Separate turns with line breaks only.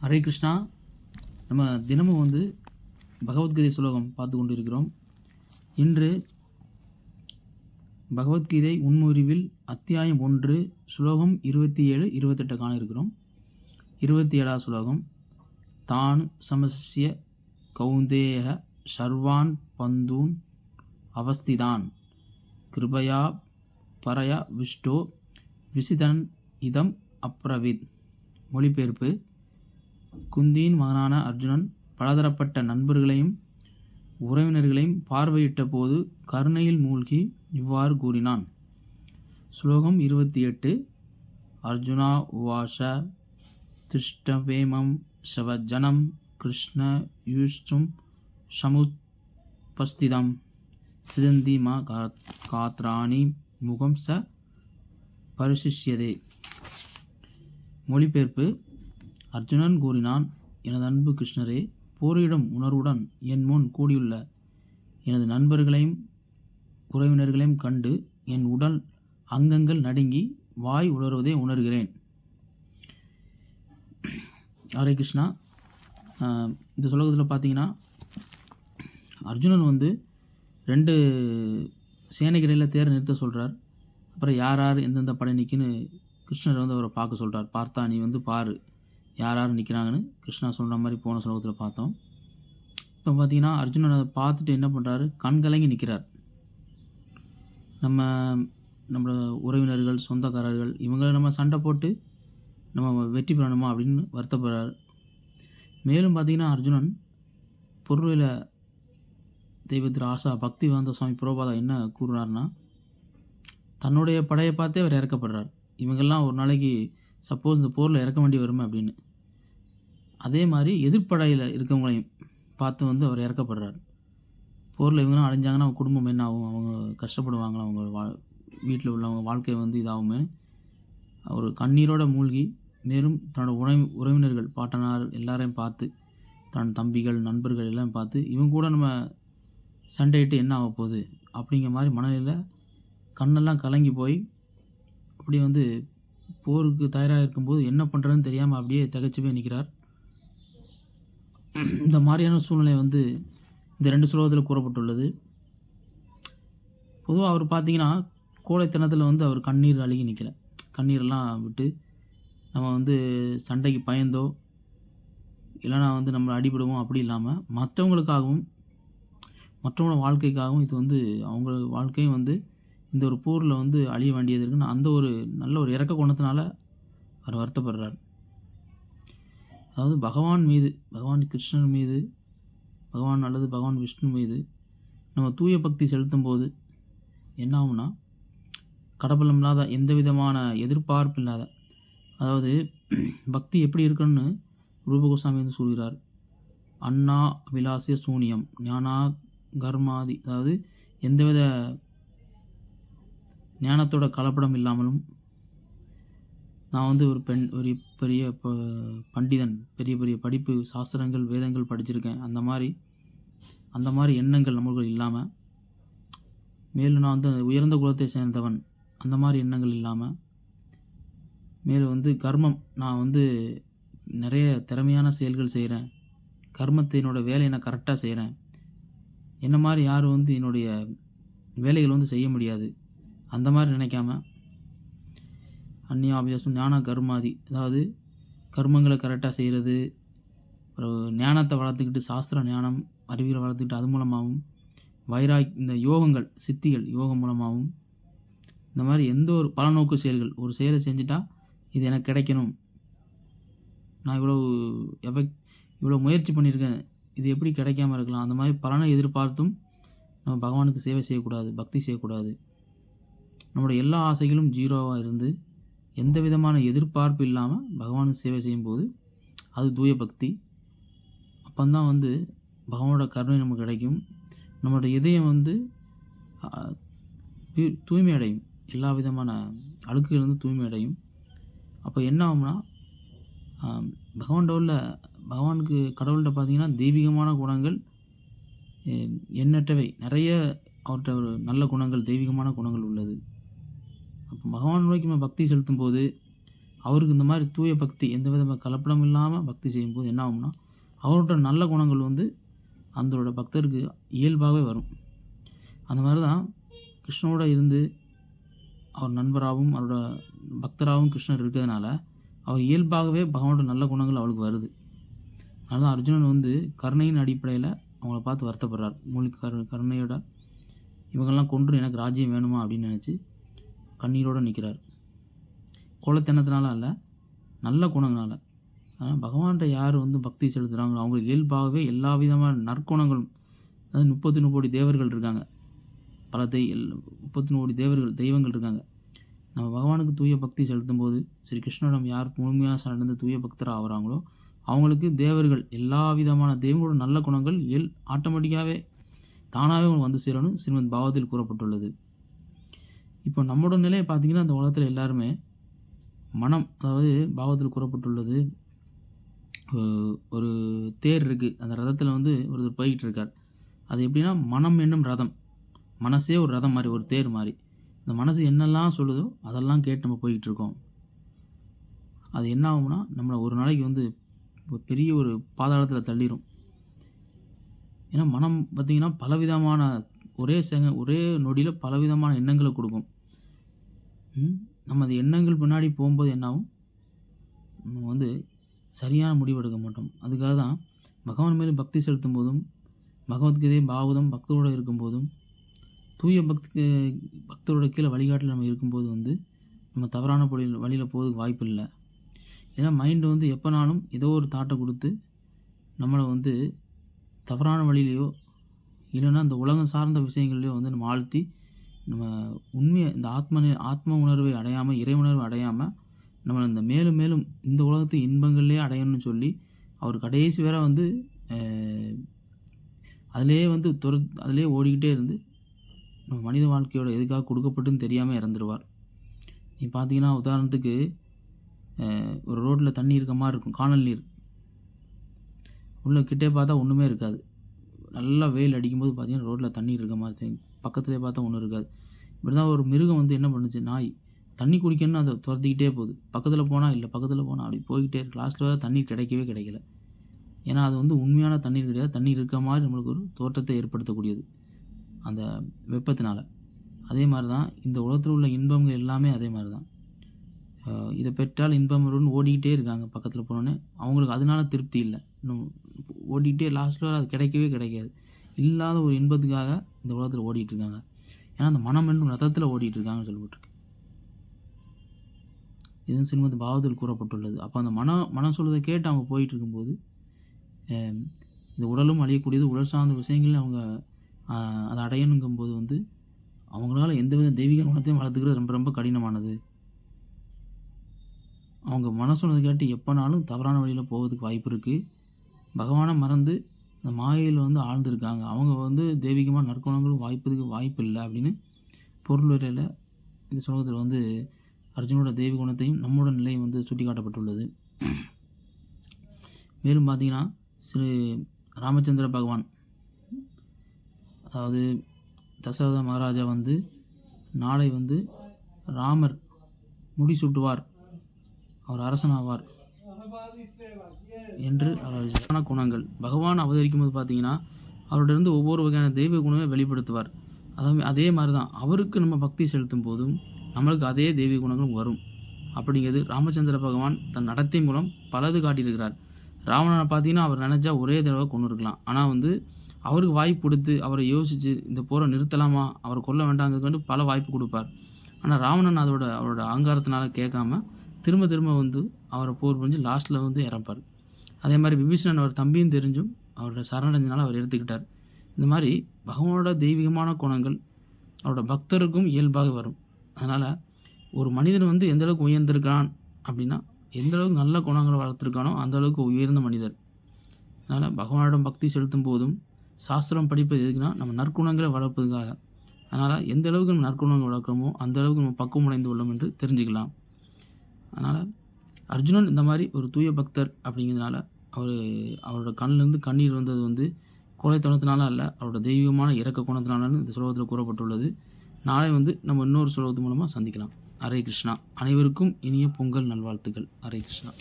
ஹரே கிருஷ்ணா. நம்ம தினமும் பகவத்கீதை ஸ்லோகம் பார்த்து கொண்டு இருக்கிறோம். இன்று பகவத்கீதை உண்முறிவில் அத்தியாயம் 1 ஸ்லோகம் 27, 28 காண இருக்கிறோம். 27வது ஸ்லோகம். தான் சமஸ்ய கௌந்தேய சர்வான் பந்தூன் அவஸ்திதான் கிருபயா பரய விஷ்டோ விசிதன் இதம் அப்ரவித். மொழிபெயர்ப்பு: குந்தியின் மகனான அர்ஜுனன் பலதரப்பட்ட நண்பர்களையும் உறவினர்களையும் பார்வையிட்ட போது கருணையில் மூழ்கி இவ்வாறு கூறினான். ஸ்லோகம் 28. அர்ஜுனா உவாச திருஷ்டவேமம் சவஜனம் கிருஷ்ண யூஷ்டும் சமுபஸ்திதம் சிதந்தி மா காத்ராணி முகம் ச பரிசிஷ்யதே. மொழிபெயர்ப்பு: அர்ஜுனன் கூறினான், எனது அன்பு கிருஷ்ணரே, போரிடும் உணர்வுடன் என் முன் கூடியுள்ள எனது நண்பர்களையும் உறவினர்களையும் கண்டு என் உடல் அங்கங்கள் நடுங்கி வாய் உலர்வதை உணர்கிறேன். ஹரே கிருஷ்ணா. இந்த ஸ்லோகத்தில் பார்த்தீங்கன்னா, அர்ஜுனன் 2 சேனைக்கிடையில் தேர் நிறுத்த சொல்கிறார். அப்புறம் யார் யார் எந்தெந்த படை நிற்குன்னு கிருஷ்ணர் அவரை பார்க்க சொல்கிறார். பார்த்தா நீ பாரு யார் யார் நிற்கிறாங்கன்னு கிருஷ்ணா சொல்கிற மாதிரி போன ஸ்லோகத்தில் பார்த்தோம். இப்போ பார்த்தீங்கன்னா, அர்ஜுனன் அதை பார்த்துட்டு என்ன பண்ணுறாரு, கண் கலங்கி நிற்கிறார். நம்மளோட உறவினர்கள், சொந்தக்காரர்கள் இவங்களை நம்ம சண்டை போட்டு நம்ம வெற்றி பெறணுமா அப்படின்னு வருத்தப்படுறார். மேலும் பார்த்தீங்கன்னா, அர்ஜுனன் பொருளில் தெய்வத்திரு ஆசா பக்தி வேதாந்த சுவாமி பிரபுபாதா என்ன கூறுனார்னா, தன்னுடைய படையை பார்த்தே அவர் இறக்கப்படுறார். இவங்கெல்லாம் ஒரு நாளைக்கு சப்போஸ் இந்த போரில் இறக்க வேண்டி வருமே அப்படின்னு. அதே மாதிரி எதிர்ப்படையில் இருக்கவங்களையும் பார்த்து அவர் இறக்கப்படுறார். போரில் இவங்களாம் அடைஞ்சாங்கன்னா அவங்க குடும்பம் என்ன ஆகும், அவங்க கஷ்டப்படுவாங்களா, அவங்க வீட்டில் உள்ளவங்க வாழ்க்கை இதாகுமே ஒரு கண்ணீரோடு மூழ்கி, மேலும் தன்னோட உறவினர்கள் பாட்டனார் எல்லாரையும் பார்த்து, தன் தம்பிகள் நண்பர்கள் எல்லாம் பார்த்து இவங்க கூட நம்ம சண்டையிட்டு என்ன ஆக போகுது அப்படிங்கிற மாதிரி மனநிலையில் கண்ணெல்லாம் கலங்கி போய் அப்படி போருக்கு தயாராக இருக்கும்போது என்ன பண்ணுறதுன்னு தெரியாமல் அப்படியே திகைச்சு போய் நிற்கிறார். இந்த மாதிரியான சூழ்நிலை இந்த 2 ஸ்லோகத்தில் கூறப்பட்டுள்ளது. பொதுவாக அவர் பார்த்தீங்கன்னா, கோழைத்தனத்தில் அவர் கண்ணீர் அழுகி நிற்கல. கண்ணீரெல்லாம் விட்டு நம்ம சண்டைக்கு பயந்தோ இல்லைனா நம்ம அடிபடுவோம் அப்படி இல்லாமல் மற்றவங்களுக்காகவும் மற்றவங்களோட வாழ்க்கைக்காகவும் இது அவங்க வாழ்க்கையும் இந்த ஒரு போரில் அழிய வேண்டியது இருக்குன்னு அந்த ஒரு நல்ல ஒரு இறக்க குணத்தினால அவர் வருத்தப்படுறார். அதாவது பகவான் கிருஷ்ணன் மீது அல்லது பகவான் விஷ்ணு மீது நம்ம தூய பக்தி செலுத்தும் போது என்ன ஆகும்னா, கடப்பலம் இல்லாத எந்த விதமான எதிர்பார்ப்பு இல்லாத, அதாவது பக்தி எப்படி இருக்குன்னு ரூப கோஸ்வாமி சொல்கிறார். அண்ணா விலாசிய சூனியம் ஞானா கர்மாதி, அதாவது எந்தவித ஞானத்தோட கலப்படம் இல்லாமலும், நான் ஒரு பெரிய பண்டிதன், பெரிய பெரிய படிப்பு சாஸ்திரங்கள் வேதங்கள் படிச்சிருக்கேன், அந்த மாதிரி எண்ணங்கள் நம்மளுக்கு இல்லாமல், மேலும் நான் உயர்ந்த குலத்தை சேர்ந்தவன் அந்த மாதிரி எண்ணங்கள் இல்லாமல், மேலும் கர்மம், நான் நிறைய திறமையான செயல்கள் செய்கிறேன், கர்மத்தினோட வேலையை நான் கரெக்டாக செய்கிறேன், என்ன மாதிரி யாரும் என்னுடைய வேலைகள் செய்ய முடியாது அந்த மாதிரி நினைக்காம, அந்நியாபியாசம் ஞான கர்மாதி, அதாவது கர்மங்களை கரெக்டாக செய்கிறது, அப்புறம் ஞானத்தை வளர்த்துக்கிட்டு சாஸ்திர ஞானம் அறிவியலை வளர்த்துக்கிட்டு அது மூலமாகவும், இந்த யோகங்கள் சித்திகள் யோகம் மூலமாகவும், இந்த மாதிரி எந்த ஒரு பலநோக்கு செயல்கள், ஒரு செயலை செஞ்சுட்டா இது எனக்கு கிடைக்கணும், நான் இவ்வளோ முயற்சி பண்ணியிருக்கேன், இது எப்படி கிடைக்காம இருக்கலாம், அந்த மாதிரி பலனை எதிர்பார்த்தும் நம்ம பகவானுக்கு சேவை செய்யக்கூடாது, பக்தி செய்யக்கூடாது. நம்மளுடைய எல்லா ஆசைகளும் ஜீரோவாக இருந்து எந்த விதமான எதிர்பார்ப்பு இல்லாமல் பகவானுக்கு சேவை செய்யும்போது அது தூய பக்தி. அப்போந்தான் பகவானோட கருணை நமக்கு கிடைக்கும். நம்மளோட இதயம் தூய்மை அடையும், எல்லா விதமான அழுக்குகளிலிருந்து தூய்மை அடையும். அப்போ என்ன ஆகும்னா, பகவானுக்கு கடவுள்கிட்ட பார்த்தீங்கன்னா தெய்வீகமான குணங்கள் எண்ணற்றவை, நிறைய அவர்கிட்ட ஒரு நல்ல குணங்கள் தெய்வீகமான குணங்கள் உள்ளது. அப்போ பகவான் நோக்கி நம்ம பக்தி செலுத்தும் போது அவருக்கு இந்த மாதிரி தூய பக்தி எந்த வித கலப்படம் இல்லாமல் பக்தி செய்யும்போது என்ன ஆகும்னா, அவரோட நல்ல குணங்கள் வந்து அந்தோட பக்தருக்கு இயல்பாகவே வரும். அந்த மாதிரி தான் கிருஷ்ணனோட இருந்து அவர் நண்பராகவும் அவரோட பக்தராகவும் கிருஷ்ணர் இருக்கிறதுனால அவர் இயல்பாகவே பகவானோட நல்ல குணங்கள் அவளுக்கு வருது. அதனால தான் அர்ஜுனன் வந்து கருணையின் அடிப்படையில் அவங்கள பார்த்து வருத்தப்படுறார். கருணையோட இவங்கெல்லாம் கொன்று எனக்கு ராஜ்யம் வேணுமா அப்படின்னு நினச்சி கண்ணீரோடு நிற்கிறார். கோலத்தனத்தினால அல்ல, நல்ல குணங்களால். ஆனால் பகவான்கிட்ட யார் வந்து பக்தி செலுத்துகிறாங்களோ அவங்களுக்கு இயல்பாகவே எல்லா விதமான நற்குணங்களும், அதாவது 33 கோடி தேவர்கள் இருக்காங்க, பல 33 கோடி தெய்வங்கள் இருக்காங்க. நம்ம பகவானுக்கு தூய பக்தி செலுத்தும் போது ஸ்ரீ கிருஷ்ணனிடம் யார் முழுமையாக சார்ந்து தூய பக்தராக ஆகிறாங்களோ அவங்களுக்கு தேவர்கள் எல்லா விதமான தெய்வங்களோட நல்ல குணங்கள் ஆட்டோமேட்டிக்காகவே தானாகவே வந்து சேரணும் ஸ்ரீமத் பாகவத்தில் கூறப்பட்டுள்ளது. இப்போ நம்மளோட நிலையை பார்த்திங்கன்னா இந்த உலகத்தில் எல்லாருமே மனம், அதாவது பாகவத்தில் கூறப்பட்டுள்ளது, ஒரு தேர் இருக்குது, அந்த ரதத்தில் வந்து ஒருத்தர் போய்கிட்டு இருக்கார். அது எப்படின்னா மனம் என்னும் ரதம், மனசே ஒரு ரதம் மாதிரி, ஒரு தேர் மாதிரி. இந்த மனசு என்னெல்லாம் சொல்லுதோ அதெல்லாம் கேட்டு நம்ம போய்கிட்டு இருக்கோம். அது என்ன ஆகும்னா நம்மளை ஒரு நாளைக்கு வந்து பெரிய ஒரு பாதாளத்தில் தள்ளிடும். ஏன்னா மனம் பார்த்திங்கன்னா பலவிதமான ஒரே நொடியில் பலவிதமான எண்ணங்களை கொடுக்கும். நம்ம அந்த எண்ணங்கள் பின்னாடி போகும்போது என்னாகும், நம்ம வந்து சரியான முடிவு எடுக்க மாட்டோம். அதுக்காக தான் பகவான் மேலே பக்தி செலுத்தும் போதும், பகவத்கீதை பாகவதம் பக்தரோடு இருக்கும்போதும், தூய பக்தரோட கீழே வழிகாட்டில் நம்ம இருக்கும்போது வந்து நம்ம தவறான வழியில் போகிறதுக்கு வாய்ப்பு இல்லை. ஏன்னா மைண்டு வந்து எப்போனாலும் ஏதோ ஒரு தாட்டை கொடுத்து நம்மளை வந்து தவறான வழியிலையோ இல்லைன்னா இந்த உலகம் சார்ந்த விஷயங்கள்லையோ வந்து நம்ம ஆழ்த்தி நம்ம உண்மையை இந்த ஆத்ம உணர்வை அடையாமல், இறை உணர்வை அடையாமல் நம்மளை இந்த மேலும் மேலும் இந்த உலகத்து இன்பங்கள்லேயே அடையணும்னு சொல்லி அவர் கடைசி வேற வந்து அதிலே ஓடிக்கிட்டே இருந்து நம்ம மனித வாழ்க்கையோட எதுக்காக கொடுக்கப்பட்டுன்னு தெரியாமல் இறந்துடுவார். நீ பார்த்தீங்கன்னா உதாரணத்துக்கு ஒரு ரோட்டில் தண்ணி இருக்க மாதிரி இருக்கும், காணல் நீர். உள்ள கிட்டே பார்த்தா ஒன்றுமே இருக்காது. நல்லா வெயில் அடிக்கும்போது பார்த்தீங்கன்னா ரோட்டில் தண்ணி இருக்க மாதிரி தெரியும், பக்கத்துலேயே பார்த்தா ஒன்றும் இருக்காது. இப்படி தான் ஒரு மிருகம் வந்து என்ன பண்ணுச்சு, நாய் தண்ணி குடிக்கணும்னு அதை துரத்திக்கிட்டே போகுது. பக்கத்தில் போனால் அப்படி போய்கிட்டே இருக்கு. லாஸ்ட்டில் வர தண்ணீர் கிடைக்கல. ஏன்னா அது வந்து உண்மையான தண்ணீர் கிடையாது, தண்ணீர் இருக்க மாதிரி நம்மளுக்கு ஒரு தோற்றத்தை ஏற்படுத்தக்கூடியது அந்த வெப்பத்தினால. அதே மாதிரி தான் இந்த உலகத்தில் உள்ள இன்பங்கள் எல்லாமே அதே மாதிரி தான். இதை பெற்றால் இன்பம் வரும்னு ஓடிக்கிட்டே இருக்காங்க. பக்கத்தில் போனோன்னே அவங்களுக்கு அதனால திருப்தி இல்லை, இன்னும் ஓடிக்கிட்டே லாஸ்ட்டில் அது கிடைக்காது. இல்லாத ஒரு இன்பத்துக்காக இந்த உலகத்தில் ஓடிட்டு இருக்காங்க. ஏன்னா அந்த மனம் என்னும் ரதத்தில் ஓடிட்டு இருக்காங்கன்னு சொல்லப்பட்டிருக்கு. இதுவும் ஸ்ரீமத் பாகவத்தில் கூறப்பட்டுள்ளது. அப்போ அந்த மனம் சொல்வதை கேட்டு அவங்க போயிட்டு இருக்கும்போது இந்த உடலும் அழியக்கூடியது, உடல் சார்ந்த விஷயங்கள் அவங்க அதை அடையணுங்கும்போது வந்து அவங்களால எந்தவித தெய்வீக குணத்தையும் வளர்த்துக்கிறது ரொம்ப ரொம்ப கடினமானது. அவங்க மனசொன்னதை கேட்டு எப்போனாலும் தவறான வழியில் போகிறதுக்கு வாய்ப்பு இருக்குது. பகவானை மறந்து இந்த மாயையில் வந்து ஆழ்ந்திருக்காங்க. அவங்க வந்து தெய்வீகமாக நற்குணங்களும் வாய்ப்பு இல்லை அப்படின்னு பொருள் வரையில் இந்த ஸ்லோகத்தில் வந்து அர்ஜுனோட தெய்வ குணத்தையும் நம்மளோட நிலையும் வந்து சுட்டி காட்டப்பட்டுள்ளது. மேலும் பார்த்தீங்கன்னா ஸ்ரீ ராமச்சந்திர பகவான், அதாவது தசரத மகாராஜா வந்து நாளை வந்து ராமர் முடிசூட்டுவார், அவர் அரசனாவார் என்று அவர் குணங்கள் பகவான் அவதரிக்கும் போது பார்த்தீங்கன்னா அவர்கிட்ட ஒவ்வொரு வகையான தெய்வ குணங்களை வெளிப்படுத்துவார். அதே மாதிரி தான் அவருக்கு நம்ம பக்தி செலுத்தும் போதும் நம்மளுக்கு அதே தெய்வீக குணங்களும் வரும். அப்படிங்கிறது ராமச்சந்திர பகவான் தன் நடத்தை மூலம் பலது காட்டியிருக்கிறார். ராவணனை பார்த்தீங்கன்னா அவர் நினச்சா ஒரே தடவை கொண்டு இருக்கலாம். ஆனால் வந்து அவருக்கு வாய்ப்பு கொடுத்து அவரை யோசித்து இந்த போரை நிறுத்தலாமா, அவரை கொல்ல வேண்டாங்கிறது பல வாய்ப்பு கொடுப்பார். ஆனால் ராவணன் அவரோட அகங்காரத்தினால கேட்காம திரும்ப வந்து அவரை போர் புரிஞ்சு லாஸ்ட்டில் வந்து இறப்பார். அதே மாதிரி விபீஷணன் அவர் தம்பியும் தெரிஞ்சும் அவரோட சரணடைஞ்சனால அவர் எடுத்துக்கிட்டார். இந்த மாதிரி பகவானோட தெய்வீகமான குணங்கள் அவரோட பக்தருக்கும் இயல்பாக வரும். அதனால் ஒரு மனிதன் வந்து எந்தளவுக்கு உயர்ந்திருக்கான் அப்படின்னா எந்தளவுக்கு நல்ல குணங்களை வளர்த்துருக்கானோ அந்தளவுக்கு உயர்ந்த மனிதர். அதனால் பகவானிடம் பக்தி செலுத்தும் போதும் சாஸ்திரம் படிப்பது எதுக்குன்னா நம்ம நற்குணங்களை வளர்ப்பதுக்காக. அதனால் எந்த அளவுக்கு நம்ம நற்குணங்கள் வளர்க்குறோமோ அந்த அளவுக்கு நம்ம பக்குவம் அடைந்து உள்ளோம் என்று தெரிஞ்சுக்கலாம். அதனால் அர்ஜுனன் இந்த மாதிரி ஒரு தூய பக்தர் அப்படிங்கிறதுனால அவரோட கண்ணிலேருந்து கண்ணீர் வந்தது வந்து கோழைத்தனத்தினால அல்ல, அவரோட தெய்வீகமான இறக்க குணத்தினாலன்னு இந்த ஸ்லோகத்தில் கூறப்பட்டுள்ளது. நாளை வந்து நம்ம இன்னொரு ஸ்லோகத்து மூலமாக சந்திக்கலாம். ஹரே கிருஷ்ணா. அனைவருக்கும் இனிய பொங்கல் நல்வாழ்த்துக்கள். ஹரே கிருஷ்ணா.